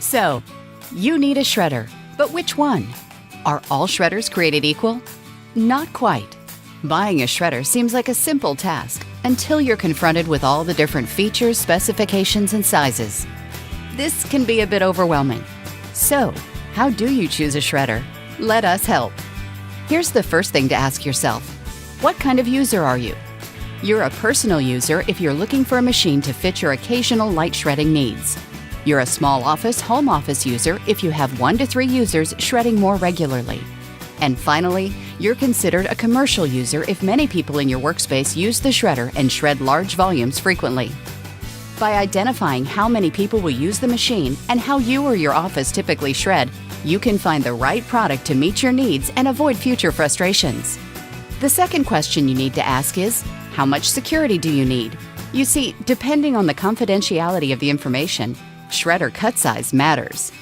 So, you need a shredder, but which one? Are all shredders created equal? Not quite. Buying a shredder seems like a simple task until you're confronted with all the different features, specifications, and sizes. This can be a bit overwhelming. So, how do you choose a shredder? Let us help. Here's the first thing to ask yourself. What kind of user are you? You're a personal user if you're looking for a machine to fit your occasional light shredding needs. You're a small office, home office user if you have 1 to 3 users shredding more regularly. And finally, you're considered a commercial user if many people in your workspace use the shredder and shred large volumes frequently. By identifying how many people will use the machine and how you or your office typically shred, you can find the right product to meet your needs and avoid future frustrations. The second question you need to ask is, how much security do you need? You see, depending on the confidentiality of the information, shredder cut size matters.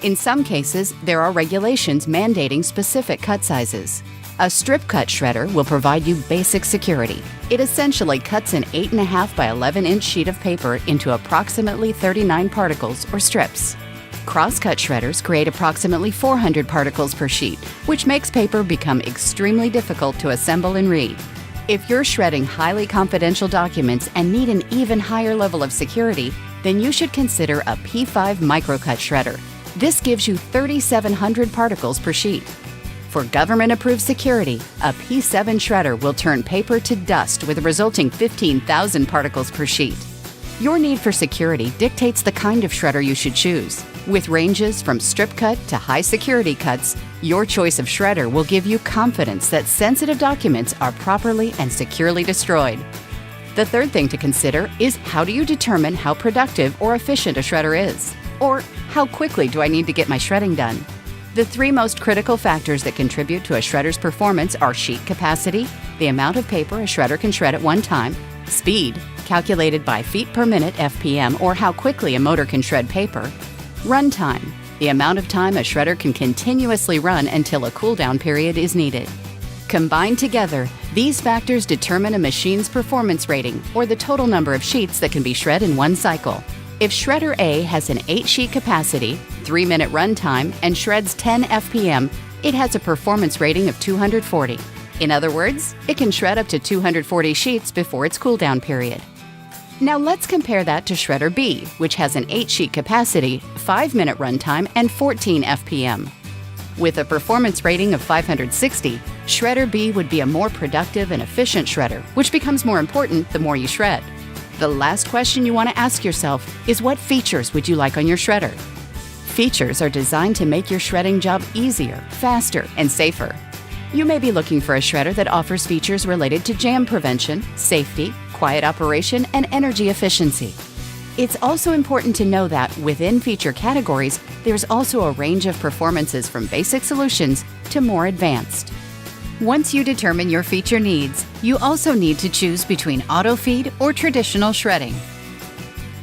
In some cases, there are regulations mandating specific cut sizes. A strip cut shredder will provide you basic security. It essentially cuts an 8.5 by 11-inch sheet of paper into approximately 39 particles or strips. Cross-cut shredders create approximately 400 particles per sheet, which makes paper become extremely difficult to assemble and read. If you're shredding highly confidential documents and need an even higher level of security, then you should consider a P5 microcut shredder. This gives you 3,700 particles per sheet. For government-approved security, a P7 shredder will turn paper to dust with a resulting 15,000 particles per sheet. Your need for security dictates the kind of shredder you should choose. With ranges from strip cut to high security cuts, your choice of shredder will give you confidence that sensitive documents are properly and securely destroyed. The third thing to consider is, how do you determine how productive or efficient a shredder is? Or how quickly do I need to get my shredding done? The 3 most critical factors that contribute to a shredder's performance are sheet capacity, the amount of paper a shredder can shred at one time, speed, calculated by feet per minute (FPM) or how quickly a motor can shred paper, runtime, the amount of time a shredder can continuously run until a cool-down period is needed. Combined together, these factors determine a machine's performance rating, or the total number of sheets that can be shred in one cycle. If shredder A has an 8-sheet capacity, 3-minute runtime, and shreds 10 FPM, it has a performance rating of 240. In other words, it can shred up to 240 sheets before its cool-down period. Now let's compare that to shredder B, which has an 8-sheet capacity, 5-minute runtime, and 14 FPM. With a performance rating of 560, shredder B would be a more productive and efficient shredder, which becomes more important the more you shred. The last question you want to ask yourself is, what features would you like on your shredder? Features are designed to make your shredding job easier, faster, and safer. You may be looking for a shredder that offers features related to jam prevention, safety, quiet operation, and energy efficiency. It's also important to know that within feature categories, there's also a range of performances from basic solutions to more advanced. Once you determine your feature needs, you also need to choose between auto feed or traditional shredding.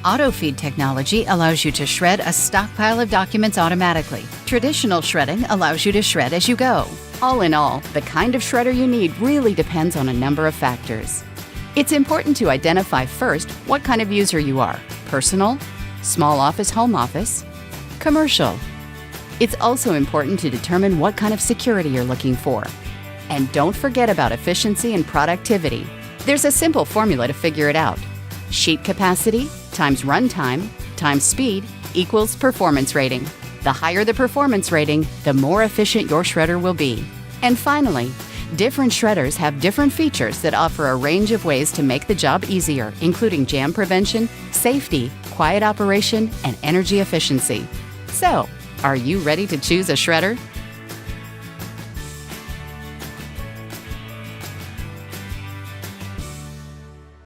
Auto feed technology allows you to shred a stockpile of documents automatically. Traditional shredding allows you to shred as you go. All in all, the kind of shredder you need really depends on a number of factors. It's important to identify first what kind of user you are: personal, small office, home office, commercial. It's also important to determine what kind of security you're looking for. And don't forget about efficiency and productivity. There's a simple formula to figure it out. Sheet capacity times runtime times speed equals performance rating. The higher the performance rating, the more efficient your shredder will be. And finally, different shredders have different features that offer a range of ways to make the job easier, including jam prevention, safety, quiet operation, and energy efficiency. So, are you ready to choose a shredder?